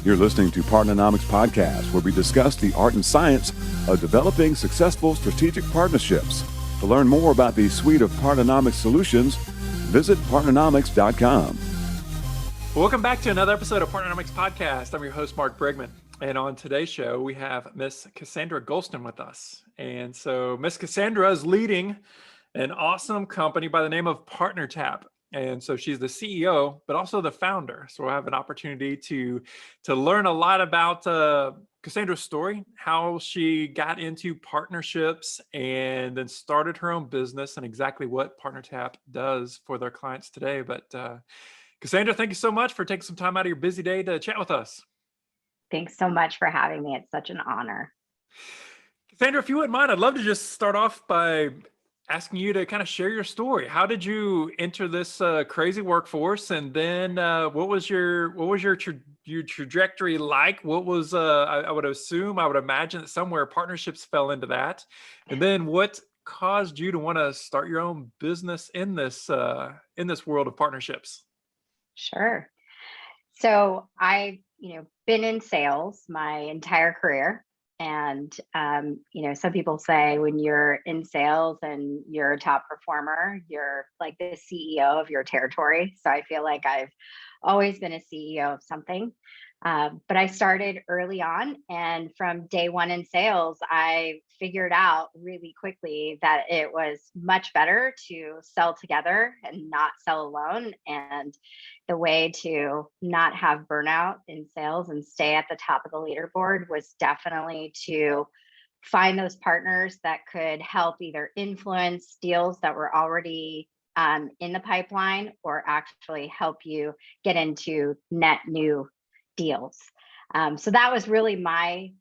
You're listening to PartNerNomics Podcast, where we discuss the art and science of developing successful strategic partnerships. To learn more about the suite of PartNerNomics solutions, visit PartNernomics.com. Welcome back to another episode of PartnerNomics Podcast. I'm your host, Mark Brigman. And on today's show, we have Miss Cassandra Gholston with us. And so Miss Cassandra is leading an awesome company by the name of PartnerTap. And so she's the CEO, but also the founder. So we'll have an opportunity to learn a lot about Cassandra's story, how she got into partnerships and then started her own business, and exactly what PartnerTap does for their clients today. But Cassandra, thank you so much for taking some time out of your busy day to chat with us. Thanks so much for having me. It's such an honor. Cassandra, if you wouldn't mind, I'd love to just start off by asking you to kind of share your story. How did you enter this crazy workforce, and then what was your trajectory like? What was I would imagine that somewhere partnerships fell into that, and then what caused you to want to start your own business in this world of partnerships? Sure. So I've been in sales my entire career. And, some people say when you're in sales and you're a top performer, you're like the CEO of your territory. So I feel like I've always been a CEO of something. But I started early on, and from day one in sales, I figured out really quickly that it was much better to sell together and not sell alone. And the way to not have burnout in sales and stay at the top of the leaderboard was definitely to find those partners that could help either influence deals that were already in the pipeline, or actually help you get into net new deals. So that was really my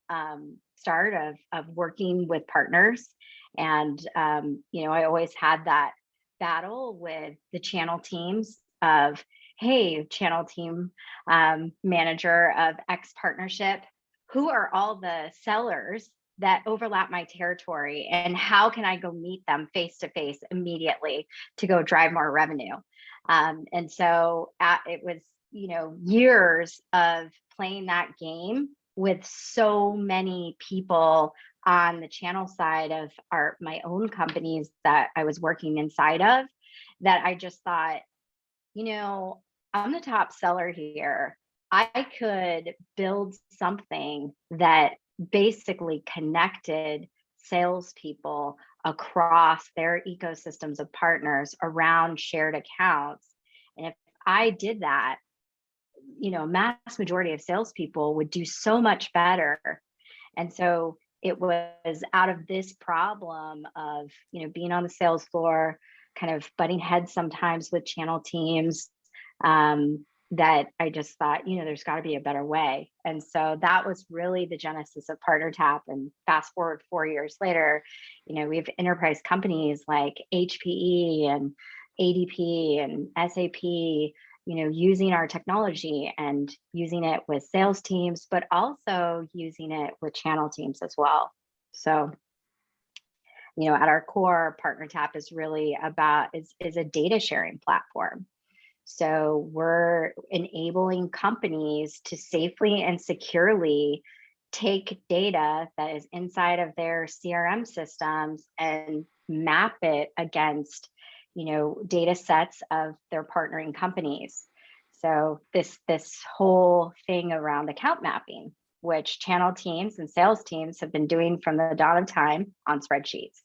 start of working with partners. And, I always had that battle with the channel teams of, hey, channel team manager of X partnership, who are all the sellers that overlap my territory, and how can I go meet them face to face immediately to go drive more revenue? And so it was years of playing that game with so many people on the channel side of my own companies that I was working inside of, that I just thought, I'm the top seller here. I could build something that basically connected salespeople across their ecosystems of partners around shared accounts. And if I did that, mass majority of salespeople would do so much better. And so it was out of this problem of, being on the sales floor, kind of butting heads sometimes with channel teams, that I just thought, there's got to be a better way. And so that was really the genesis of PartnerTap. And fast forward 4 years later, we have enterprise companies like HPE and ADP and SAP, using our technology and using it with sales teams, but also using it with channel teams as well. So, at our core, PartnerTap is really is a data sharing platform. So we're enabling companies to safely and securely take data that is inside of their CRM systems and map it against data sets of their partnering companies. So this whole thing around account mapping, which channel teams and sales teams have been doing from the dawn of time on spreadsheets.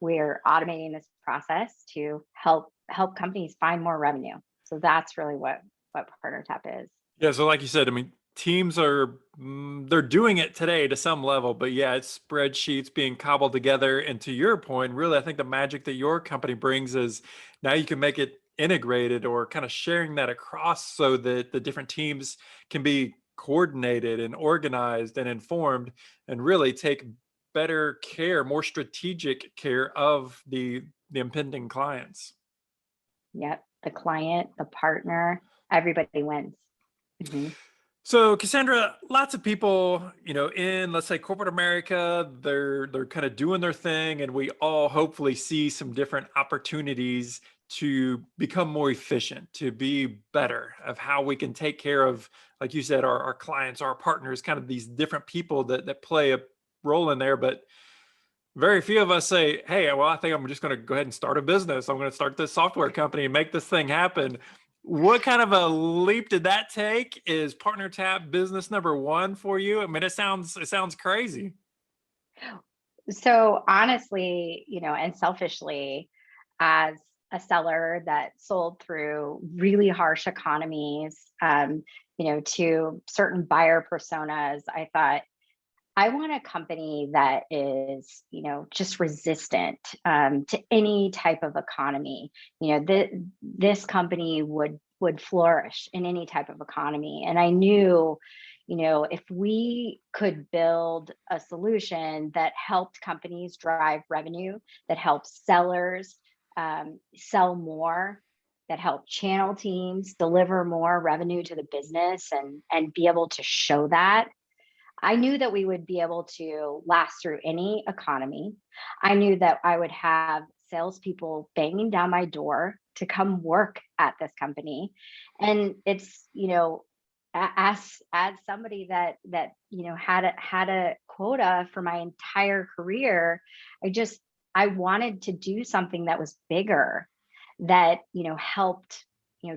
We're automating this process to help companies find more revenue. So that's really what PartnerTap is. Yeah. So like you said, teams they're doing it today to some level, but yeah, it's spreadsheets being cobbled together. And to your point, really, I think the magic that your company brings is now you can make it integrated, or kind of sharing that across, so that the different teams can be coordinated and organized and informed, and really take better care, more strategic care of the impending clients. Yep. The client, the partner, everybody wins. Mm-hmm. So Cassandra, lots of people, in, let's say, corporate America, they're kind of doing their thing, and we all hopefully see some different opportunities to become more efficient, to be better, of how we can take care of, like you said, our clients, our partners, kind of these different people that play a role in there. But very few of us say, hey, well, I think I'm just going to go ahead and start a business. I'm going to start this software company and make this thing happen. What kind of a leap did that take? Is PartnerTap business number one for you? I mean, it sounds crazy. So honestly, and selfishly, as a seller that sold through really harsh economies, to certain buyer personas, I thought, I want a company that is, just resistant to any type of economy. This company would flourish in any type of economy. And I knew, if we could build a solution that helped companies drive revenue, that helps sellers sell more, that helped channel teams deliver more revenue to the business and be able to show that, I knew that we would be able to last through any economy. I knew that I would have salespeople banging down my door to come work at this company. And it's, as somebody that had a quota for my entire career, I wanted to do something that was bigger, that helped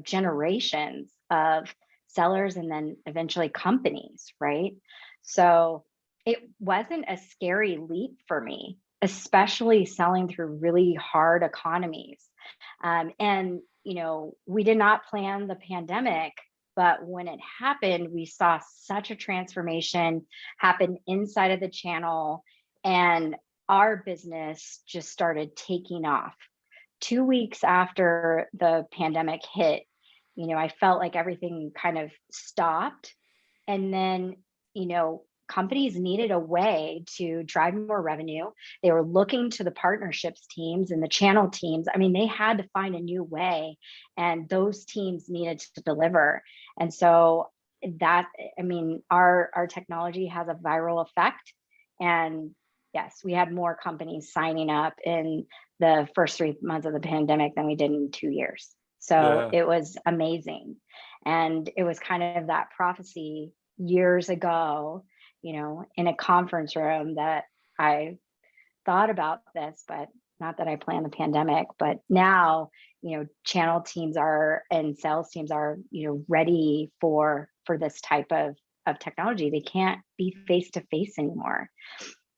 generations of sellers and then eventually companies, right? So it wasn't a scary leap for me, especially selling through really hard economies. And we did not plan the pandemic, but when it happened, we saw such a transformation happen inside of the channel, and our business just started taking off. 2 weeks after the pandemic hit, I felt like everything kind of stopped. And then, companies needed a way to drive more revenue. They were looking to the partnerships teams and the channel teams. I mean, they had to find a new way, and those teams needed to deliver. And so our technology has a viral effect. And yes, we had more companies signing up in the first 3 months of the pandemic than we did in 2 years. So It was amazing. And it was kind of that prophecy years ago, in a conference room, that I thought about this, but not that I planned the pandemic. But now, channel teams and sales teams are, ready for this type of technology. They can't be face to face anymore,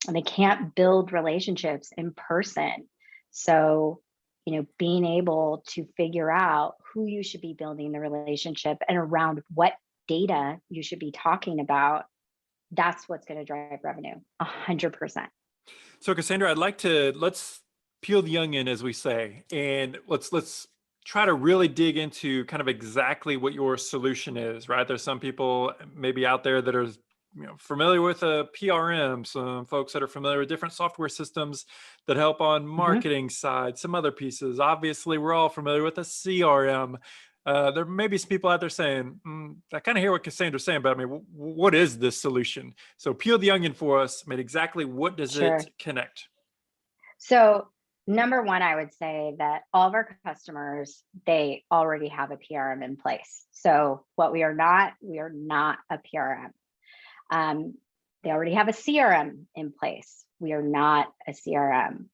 and they can't build relationships in person. So, being able to figure out who you should be building the relationship and around what data you should be talking about, that's what's going to drive revenue 100%. So Cassandra, let's peel the onion, as we say, and let's try to really dig into kind of exactly what your solution is, right? There's some people maybe out there that are familiar with a PRM, some folks that are familiar with different software systems that help on marketing side, some other pieces. Obviously, we're all familiar with a CRM. There may be some people out there saying, I kind of hear what Cassandra's saying, but I mean, what is this solution? So peel the onion for us. I mean, exactly what does it connect? So number one, I would say that all of our customers, they already have a PRM in place. So what we are not a PRM. They already have a CRM in place. We are not a CRM.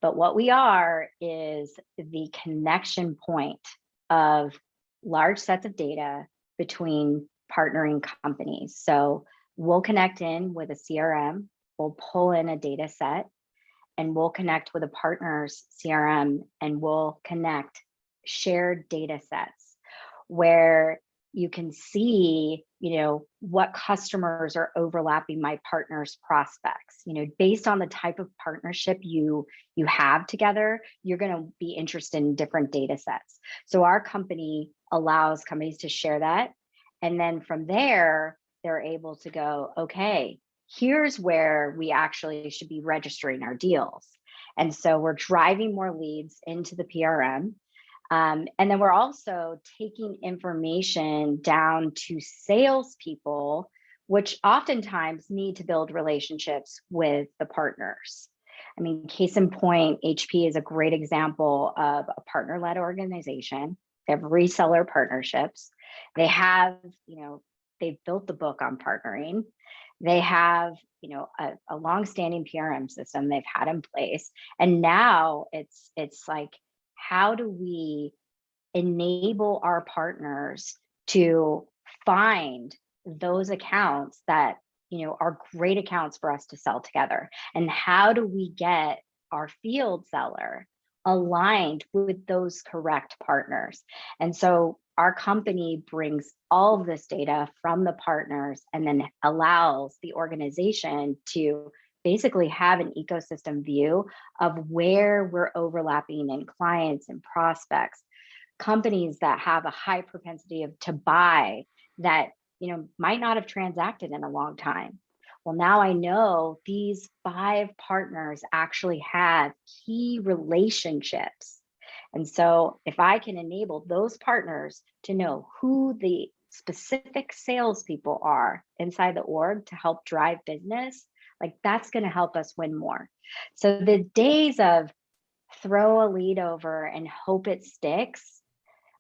But what we are is the connection point of large sets of data between partnering companies. So we'll connect in with a CRM, we'll pull in a data set, and we'll connect with a partner's CRM, and we'll connect shared data sets where you can see, what customers are overlapping my partner's prospects. Based on the type of partnership you have together, you're going to be interested in different data sets. So our company allows companies to share that. And then from there, they're able to go, okay, here's where we actually should be registering our deals. And so we're driving more leads into the PRM. And then we're also taking information down to salespeople, which oftentimes need to build relationships with the partners. I mean, case in point, HP is a great example of a partner-led organization. They have reseller partnerships. They have, they've built the book on partnering. They have, a long-standing PRM system they've had in place. And now it's like, how do we enable our partners to find those accounts that are great accounts for us to sell together? And how do we get our field seller aligned with those correct partners? And so our company brings all of this data from the partners and then allows the organization to basically have an ecosystem view of where we're overlapping in clients and prospects, companies that have a high propensity to buy that might not have transacted in a long time. Well, now I know these 5 partners actually have key relationships. And so if I can enable those partners to know who the specific salespeople are inside the org to help drive business, like that's going to help us win more. So the days of throw a lead over and hope it sticks,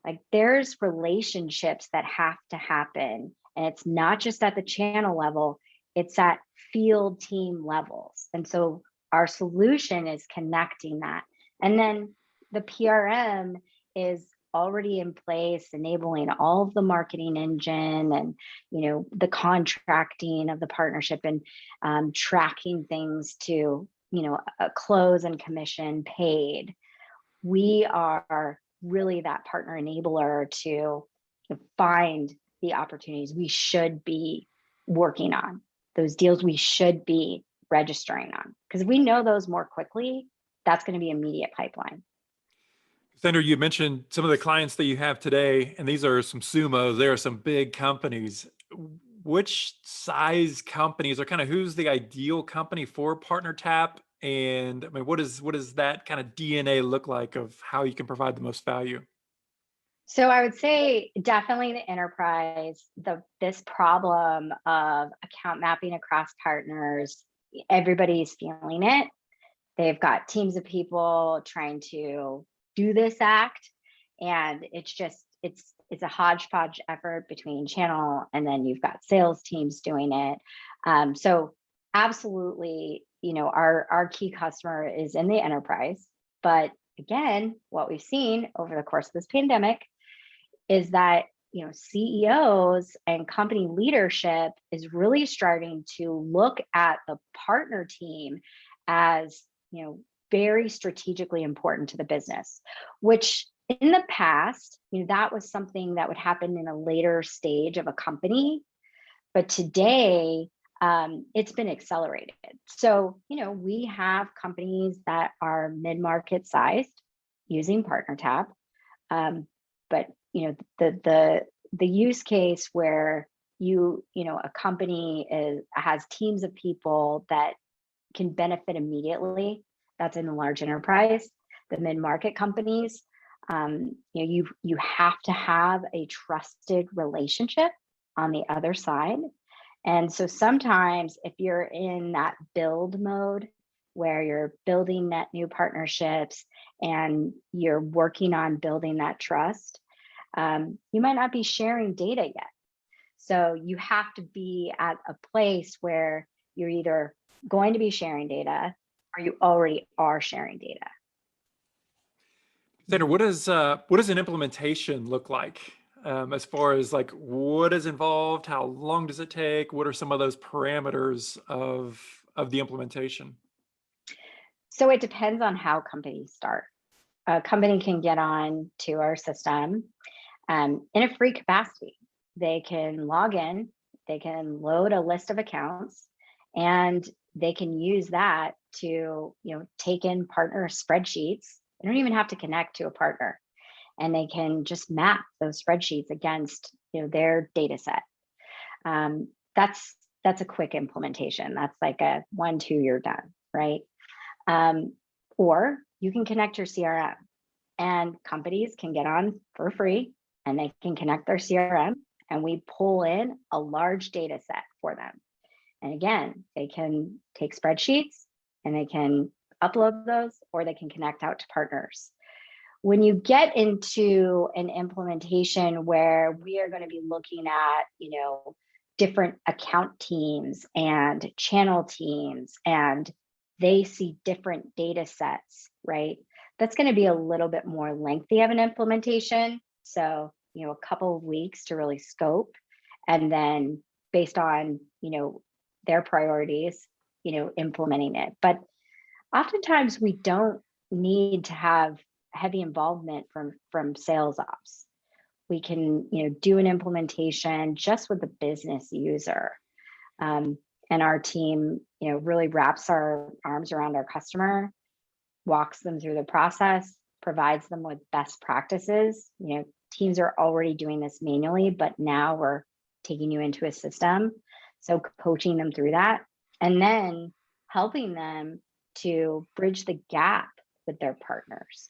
like there's relationships that have to happen. And it's not just at the channel level, it's at field team levels. And so our solution is connecting that. And then the PRM is already in place, enabling all of the marketing engine and the contracting of the partnership and tracking things to a close and commission paid. We are really that partner enabler to find the opportunities we should be working on, those deals we should be registering on, because we know those more quickly. That's going to be immediate pipeline. Cassandra, you mentioned some of the clients that you have today, and these are some sumos. There are some big companies. Which size companies, or kind of who's the ideal company for PartnerTap? And I mean, what does that kind of DNA look like of how you can provide the most value? So I would say definitely the enterprise, this problem of account mapping across partners, everybody's feeling it. They've got teams of people trying to do this act, and it's a hodgepodge effort between channel, and then you've got sales teams doing it. So absolutely, our key customer is in the enterprise. But again, what we've seen over the course of this pandemic is that CEOs and company leadership is really starting to look at the partner team as very strategically important to the business, which in the past, that was something that would happen in a later stage of a company. But today, it's been accelerated. So, we have companies that are mid-market sized using PartnerTap. But, the use case where a company has teams of people that can benefit immediately, that's in the large enterprise. The mid-market companies, you have to have a trusted relationship on the other side. And so sometimes if you're in that build mode where you're building net new partnerships and you're working on building that trust, you might not be sharing data yet. So you have to be at a place where you're either going to be sharing data or you already are sharing data. Cassandra, what does an implementation look like? As far as like what is involved, how long does it take? What are some of those parameters of the implementation? So it depends on how companies start. A company can get on to our system in a free capacity. They can log in, they can load a list of accounts, and they can use that to take in partner spreadsheets. They don't even have to connect to a partner, and they can just map those spreadsheets against their data set. That's a quick implementation. That's like a 1-2 year done, right? Or you can connect your CRM, and companies can get on for free and they can connect their CRM, and we pull in a large data set for them. And again, they can take spreadsheets and they can upload those, or they can connect out to partners. When you get into an implementation where we are going to be looking at, different account teams and channel teams, and they see different data sets, right? That's going to be a little bit more lengthy of an implementation. So, a couple of weeks to really scope, and then based on, their priorities, implementing it. But oftentimes we don't need to have heavy involvement from sales ops. We can, do an implementation just with the business user. And our team, really wraps our arms around our customer, walks them through the process, provides them with best practices. Teams are already doing this manually, but now we're taking you into a system. So coaching them through that, and then helping them to bridge the gap with their partners.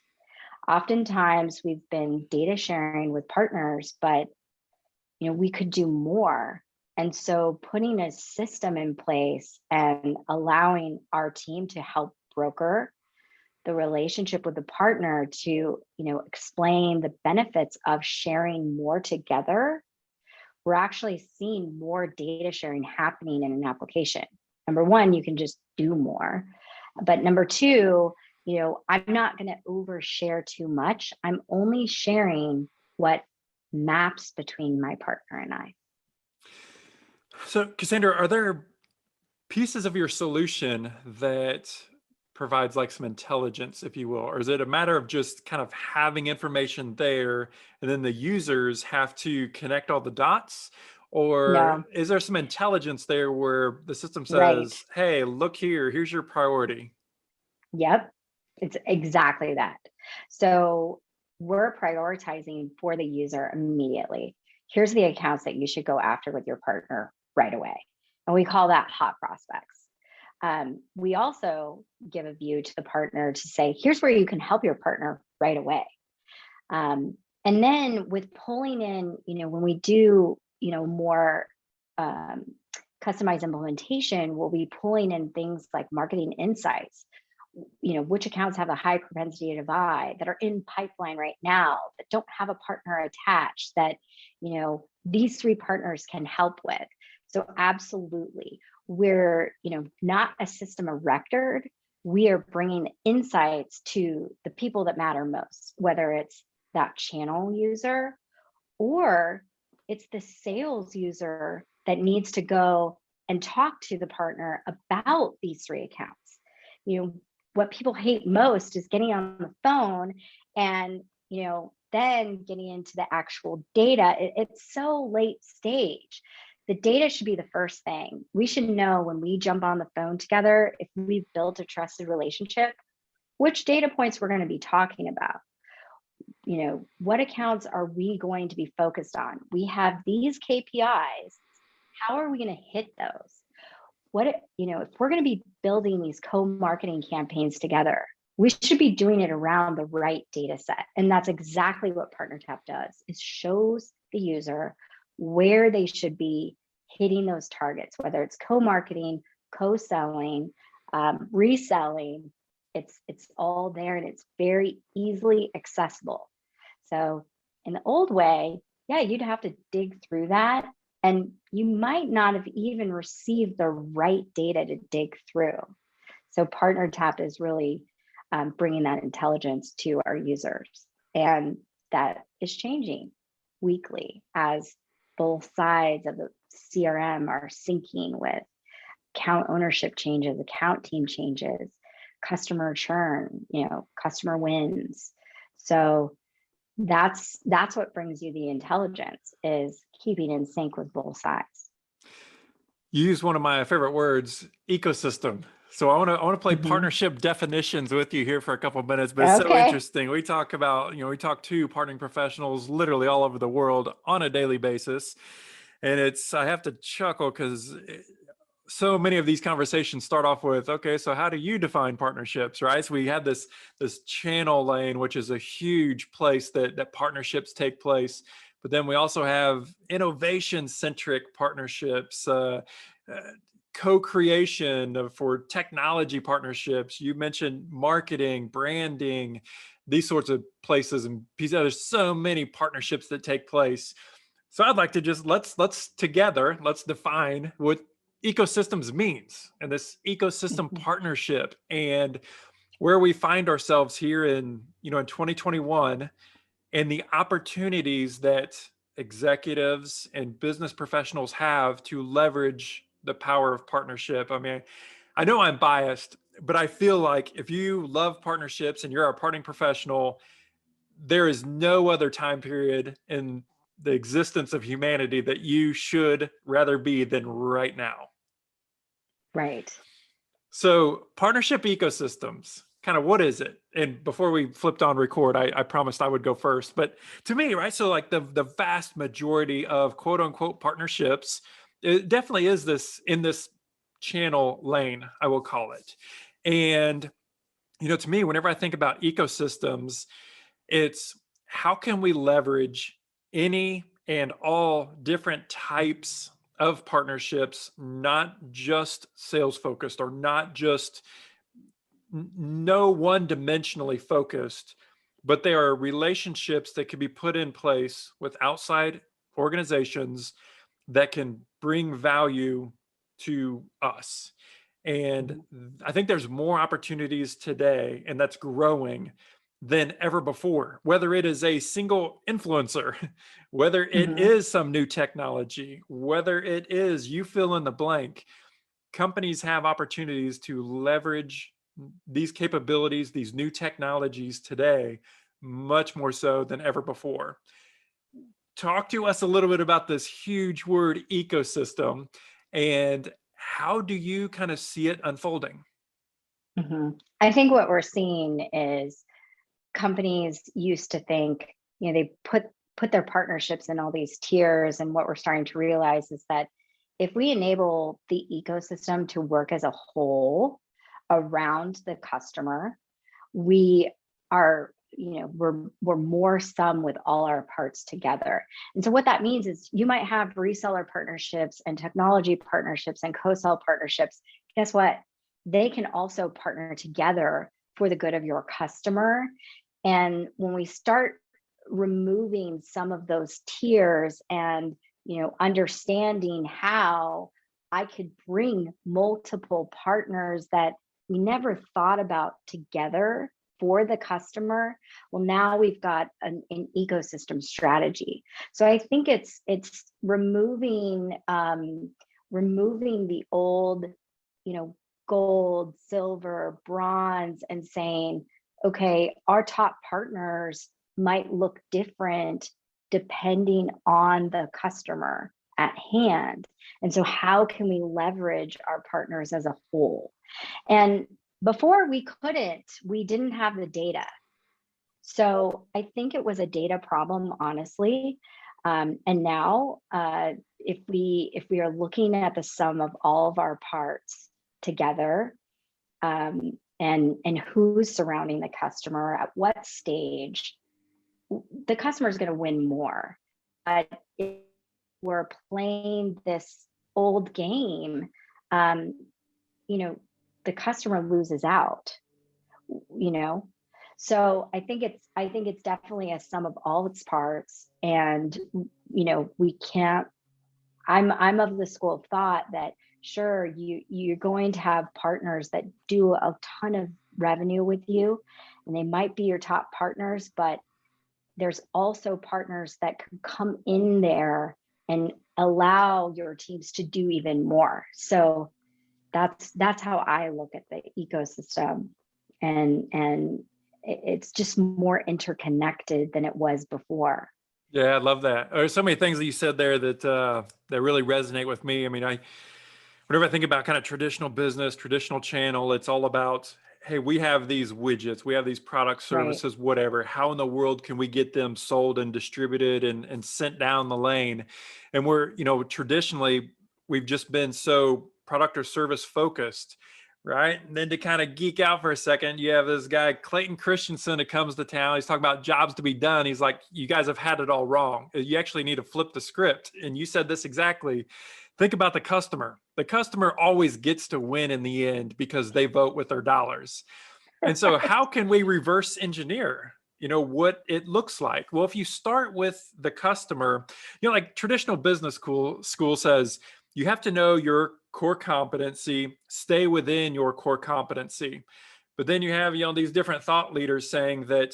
Oftentimes we've been data sharing with partners, but we could do more. And so putting a system in place and allowing our team to help broker the relationship with the partner to, explain the benefits of sharing more together, we're actually seeing more data sharing happening in an application. Number one, you can just do more. But number two, I'm not going to overshare too much. I'm only sharing what maps between my partner and I. So, Cassandra, are there pieces of your solution that provides like some intelligence, if you will, or is it a matter of just kind of having information there and then the users have to connect all the dots? Or No. is there some intelligence there where the system says, Right. hey, look here, here's your priority? Yep. It's exactly that. So we're prioritizing for the user immediately. Here's the accounts that you should go after with your partner right away. And we call that hot prospects. We also give a view to the partner to say, here's where you can help your partner right away. And then with pulling in, when we do, more customized implementation, we'll be pulling in things like marketing insights, which accounts have a high propensity to buy, that are in pipeline right now, that don't have a partner attached, that, these 3 partners can help with. So absolutely, we're, not a system of record. We are bringing insights to the people that matter most, whether it's that channel user or it's the sales user that needs to go and talk to the partner about these 3 accounts. What people hate most is getting on the phone and, then getting into the actual data. It's so late stage. The data should be the first thing. We should know when we jump on the phone together, if we've built a trusted relationship, which data points we're going to be talking about. What accounts are we going to be focused on? We have these KPIs. How are we going to hit those? If we're going to be building these co-marketing campaigns together, we should be doing it around the right data set. And that's exactly what PartnerTap does. It shows the user where they should be hitting those targets, whether it's co-marketing, co-selling, reselling. It's all there, and it's very easily accessible. So in the old way, you'd have to dig through that, and you might not have even received the right data to dig through. So PartnerTap is really bringing that intelligence to our users, and that is changing weekly as both sides of the CRM are syncing with account ownership changes, account team changes, customer churn, customer wins. So that's what brings you the intelligence, is keeping in sync with both sides. You use one of my favorite words, ecosystem. So I want to play partnership definitions with you here for a couple of minutes, but it's so interesting. We talk about, we talk to partnering professionals literally all over the world on a daily basis. And I have to chuckle because so many of these conversations start off with, okay, so how do you define partnerships, right? So we have this channel lane, which is a huge place that partnerships take place. But then we also have innovation-centric partnerships, co-creation for technology partnerships. You mentioned marketing, branding, these sorts of places and pieces. There's so many partnerships that take place. So I'd like to just let's define what ecosystems means and this ecosystem partnership and where we find ourselves here in 2021 and the opportunities that executives and business professionals have to leverage the power of partnership. I mean, I know I'm biased, but I feel like if you love partnerships and you're a partnering professional, there is no other time period in the existence of humanity that you should rather be than right now. Right. So partnership ecosystems, kind of what is it? And before we flipped on record, I promised I would go first. But to me, right, so like the vast majority of quote unquote partnerships, it definitely is this in this channel lane, I will call it. And, to me, whenever I think about ecosystems, it's how can we leverage any and all different types of partnerships, not just sales focused or not just no one dimensionally focused, but they are relationships that can be put in place with outside organizations that can bring value to us. And I think there's more opportunities today, and that's growing than ever before, whether it is a single influencer, whether it is some new technology, whether it is you fill in the blank. Companies have opportunities to leverage these capabilities, these new technologies today, much more so than ever before. Talk to us a little bit about this huge word ecosystem and how do you kind of see it unfolding? I think what we're seeing is companies used to think, they put their partnerships in all these tiers. And what we're starting to realize is that if we enable the ecosystem to work as a whole around the customer, we are, we're more sum with all our parts together. And so what that means is you might have reseller partnerships and technology partnerships and co-sell partnerships. Guess what? They can also partner together for the good of your customer. And when we start removing some of those tiers and understanding how I could bring multiple partners that we never thought about together for the customer, well, now we've got an ecosystem strategy. So I think it's removing the old, gold, silver, bronze, and saying, okay, our top partners might look different depending on the customer at hand. And so how can we leverage our partners as a whole? And before we didn't have the data. So I think it was a data problem, honestly. And now if we are looking at the sum of all of our parts together, and who's surrounding the customer at what stage, the customer is going to win more. But if we're playing this old game, the customer loses out. So I think it's definitely a sum of all its parts, and we can't. I'm of the school of thought that sure, you're going to have partners that do a ton of revenue with you, and they might be your top partners, but there's also partners that can come in there and allow your teams to do even more. So that's how I look at the ecosystem, and it's just more interconnected than it was before. Yeah, I love that. There's so many things that you said there that that really resonate with me. I mean, whenever I think about kind of traditional business, traditional channel, it's all about, hey, we have these widgets, we have these products, services, right, whatever. How in the world can we get them sold and distributed and sent down the lane? And we're, traditionally, we've just been so product or service focused, right? And then to kind of geek out for a second, you have this guy, Clayton Christensen, that comes to town. He's talking about jobs to be done. He's like, you guys have had it all wrong. You actually need to flip the script. And you said this exactly. Think about the customer. The customer always gets to win in the end because they vote with their dollars. And so how can we reverse engineer, what it looks like? Well, if you start with the customer, like traditional business school says, you have to know your core competency, stay within your core competency. But then you have, these different thought leaders saying that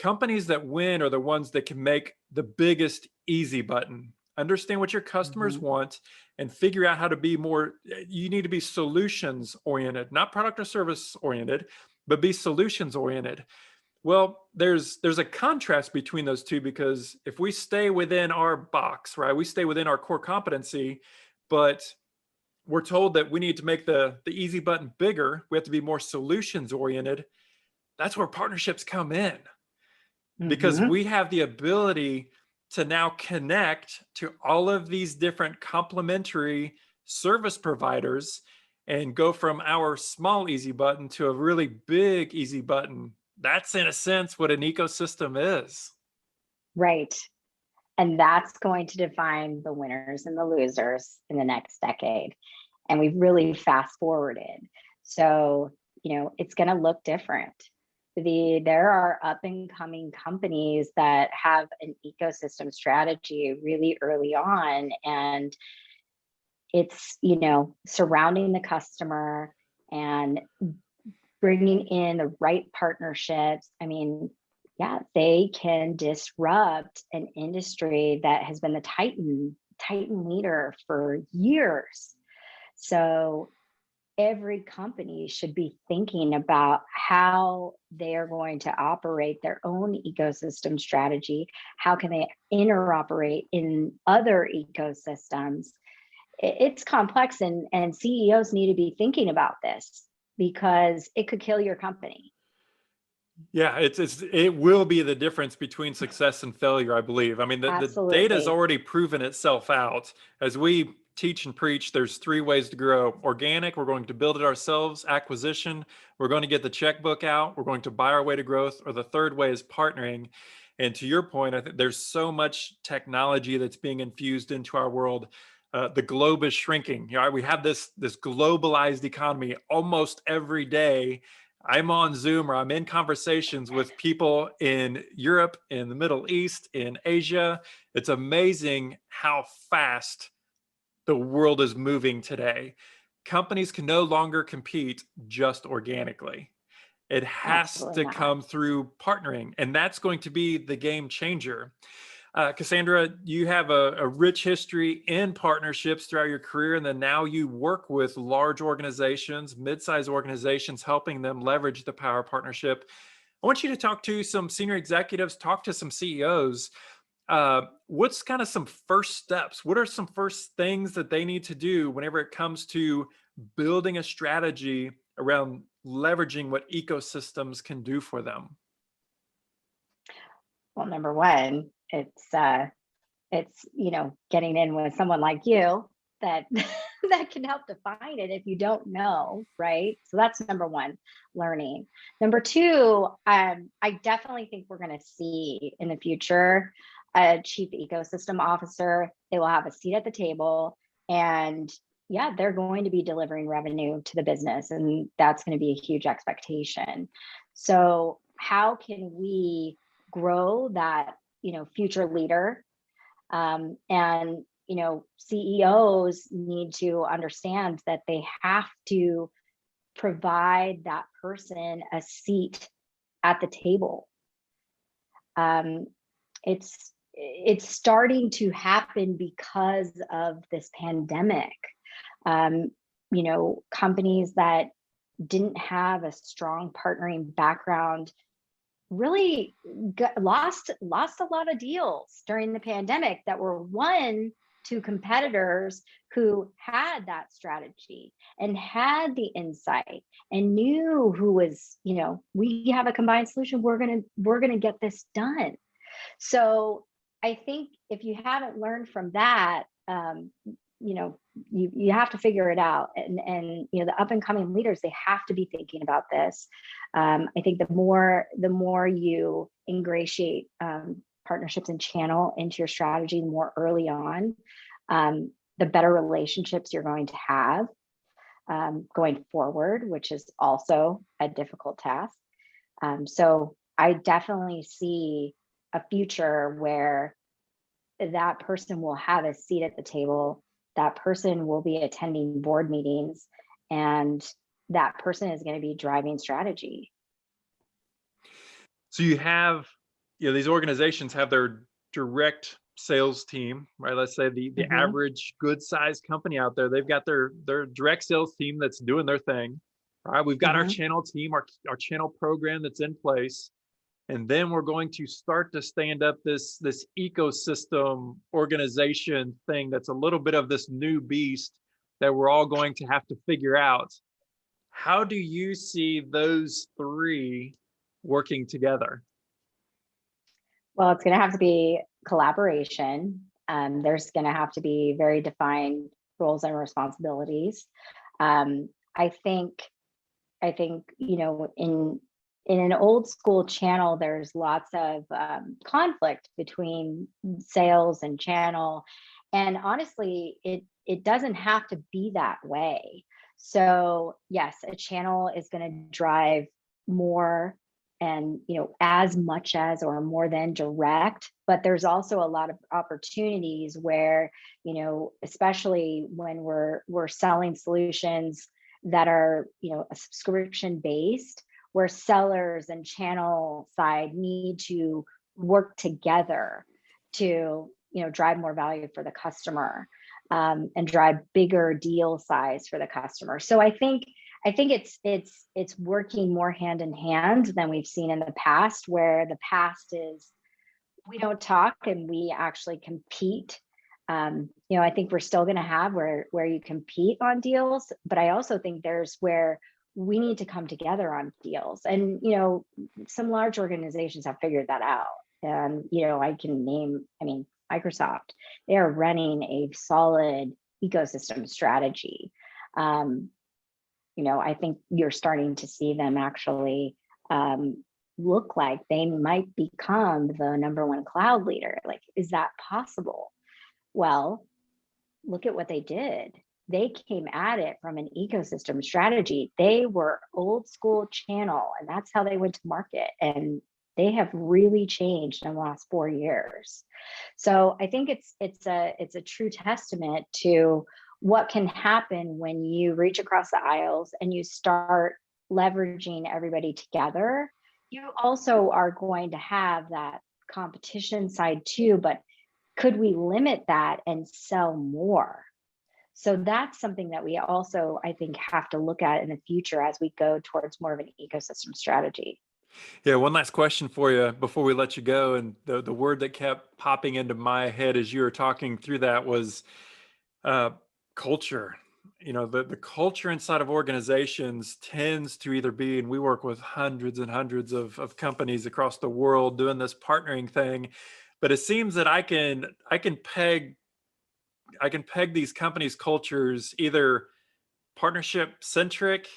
companies that win are the ones that can make the biggest easy button. Understand what your customers want and figure out how to be more, you need to be solutions oriented, not product or service oriented, but be solutions oriented. Well, there's a contrast between those two, because if we stay within our box, right, we stay within our core competency, but we're told that we need to make the easy button bigger, we have to be more solutions oriented. That's where partnerships come in, because we have the ability to now connect to all of these different complementary service providers and go from our small easy button to a really big easy button. That's, in a sense, what an ecosystem is. Right. And that's going to define the winners and the losers in the next decade. And we've really fast forwarded. So, it's going to look different. There are up and coming companies that have an ecosystem strategy really early on, and it's, surrounding the customer and bringing in the right partnerships. I mean, yeah, they can disrupt an industry that has been the titan leader for years. So every company should be thinking about how they are going to operate their own ecosystem strategy. How can they interoperate in other ecosystems? It's complex, and CEOs need to be thinking about this, because it could kill your company. Yeah, it will be the difference between success and failure, I believe. I mean, the data has already proven itself out. As we teach and preach, there's 3 ways to grow. Organic, we're going to build it ourselves. Acquisition, we're going to get the checkbook out. We're going to buy our way to growth. Or the third way is partnering. And to your point, I think there's so much technology that's being infused into our world. The globe is shrinking. We have this globalized economy almost every day. I'm on Zoom or I'm in conversations with people in Europe, in the Middle East, in Asia. It's amazing how fast the world is moving today. Companies can no longer compete just organically. It has to come through partnering, and that's going to be the game changer. Cassandra, you have a rich history in partnerships throughout your career, and then now you work with large organizations, mid-sized organizations, helping them leverage the power of partnership. I want you to talk to some senior executives, talk to some CEOs. What's kind of some first steps? What are some first things that they need to do whenever it comes to building a strategy around leveraging what ecosystems can do for them? Well, number one, it's getting in with someone like you that that can help define it if you don't know, right? So that's number one, learning. Number two, I definitely think we're going to see in the future a chief ecosystem officer. They will have a seat at the table, and yeah, they're going to be delivering revenue to the business, and that's going to be a huge expectation. So how can we grow that, future leader? And CEOs need to understand that they have to provide that person a seat at the table. It's starting to happen because of this pandemic. Companies that didn't have a strong partnering background really lost a lot of deals during the pandemic that were won to competitors who had that strategy and had the insight and knew who was, we have a combined solution. We're gonna get this done. So I think if you haven't learned from that, you have to figure it out. And the up and coming leaders, they have to be thinking about this. I think the more you ingratiate partnerships and channel into your strategy more early on, the better relationships you're going to have going forward, which is also a difficult task. So I definitely see a future where that person will have a seat at the table. That person will be attending board meetings, and that person is going to be driving strategy. So you have, these organizations have their direct sales team, right? Let's say the average good sized company out there, they've got their direct sales team that's doing their thing, right? We've got our channel team, our channel program that's in place. And then we're going to start to stand up this ecosystem organization thing that's a little bit of this new beast that we're all going to have to figure out. How do you see those three working together? Well, it's going to have to be collaboration. There's going to have to be very defined roles and responsibilities. I think in an old school channel, there's lots of conflict between sales and channel, and honestly, it doesn't have to be that way. So yes, a channel is going to drive more and as much as or more than direct, but there's also a lot of opportunities where especially when we're selling solutions that are a subscription based, where sellers and channel side need to work together to drive more value for the customer, and drive bigger deal size for the customer. So I think it's working more hand in hand than we've seen in the past, where the past is we don't talk and we actually compete. I think we're still going to have where you compete on deals, but I also think there's where we need to come together on deals. And some large organizations have figured that out. And I can name, Microsoft. They are running a solid ecosystem strategy. I think you're starting to see them actually look like they might become the number one cloud leader. Like, is that possible? Well, look at what they did. They came at it from an ecosystem strategy. They were old school channel, and that's how they went to market. And they have really changed in the last 4 years. So I think it's a true testament to what can happen when you reach across the aisles and you start leveraging everybody together. You also are going to have that competition side too, but could we limit that and sell more? So that's something that we also, I think, have to look at in the future as we go towards more of an ecosystem strategy. Yeah, one last question for you before we let you go. And the word that kept popping into my head as you were talking through that was culture. The culture inside of organizations tends to either be, and we work with hundreds and hundreds of companies across the world doing this partnering thing, but it seems that I can peg these companies' cultures either partnership centric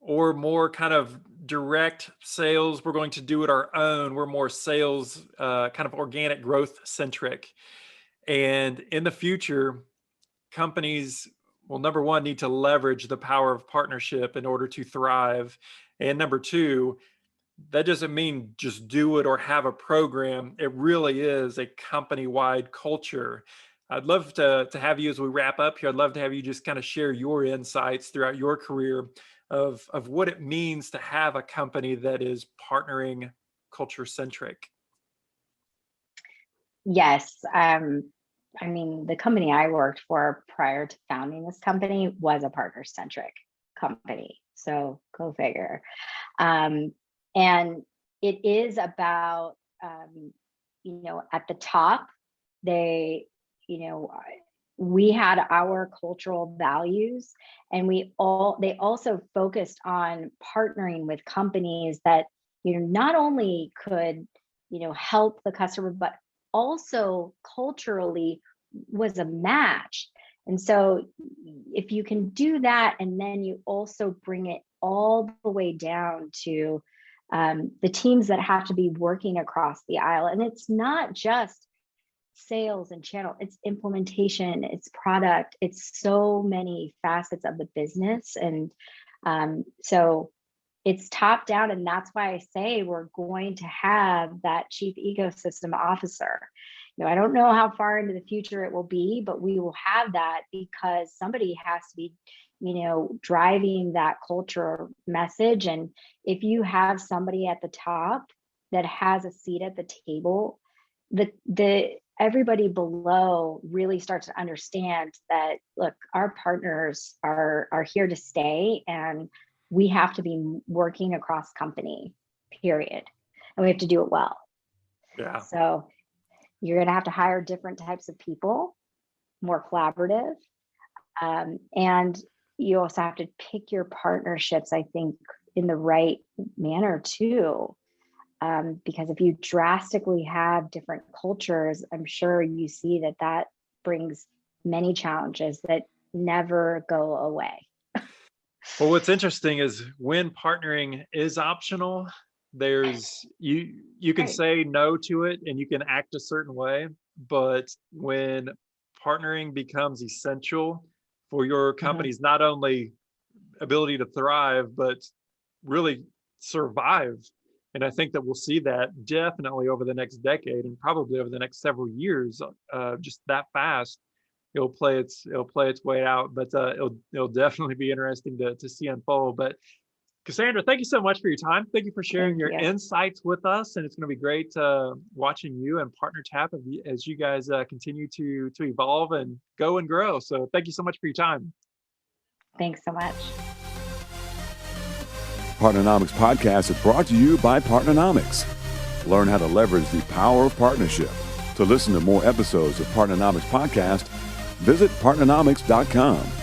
or more kind of direct sales. We're going to do it our own. We're more sales, kind of organic growth centric. And in the future, companies will, number one, need to leverage the power of partnership in order to thrive. And number two, that doesn't mean just do it or have a program. It really is a company-wide culture. I'd love to have you, as we wrap up here, I'd love to have you just kind of share your insights throughout your career of what it means to have a company that is partnering culture centric. Yes. The company I worked for prior to founding this company was a partner centric company. So go figure. And it is about, at the top, we had our cultural values, and they also focused on partnering with companies that not only could help the customer, but also culturally was a match. And so if you can do that, and then you also bring it all the way down to the teams that have to be working across the aisle, and it's not just sales and channel, it's implementation, it's product, it's so many facets of the business. And so it's top down. And that's why I say we're going to have that chief ecosystem officer. I don't know how far into the future it will be, but we will have that because somebody has to be, driving that culture message. And if you have somebody at the top that has a seat at the table, the everybody below really starts to understand that, look, our partners are here to stay, and we have to be working across company, period. And we have to do it well. Yeah. So you're going to have to hire different types of people, more collaborative. And you also have to pick your partnerships, I think, in the right manner too. Because if you drastically have different cultures, I'm sure you see that brings many challenges that never go away. Well, what's interesting is when partnering is optional, there's you can say no to it and you can act a certain way, but when partnering becomes essential for your company's not only ability to thrive, but really survive. And I think that we'll see that definitely over the next decade and probably over the next several years, just that fast. It'll play its way out, but it'll definitely be interesting to see unfold. But Cassandra, thank you so much for your time. Thank you for sharing your insights with us, and it's going to be great watching you and PartnerTap as you guys continue to evolve and go and grow. So thank you so much for your time. Thanks so much. PartnerNomics podcast is brought to you by PartnerNomics. Learn how to leverage the power of partnership. To listen to more episodes of PartnerNomics podcast, visit PartnerNomics.com.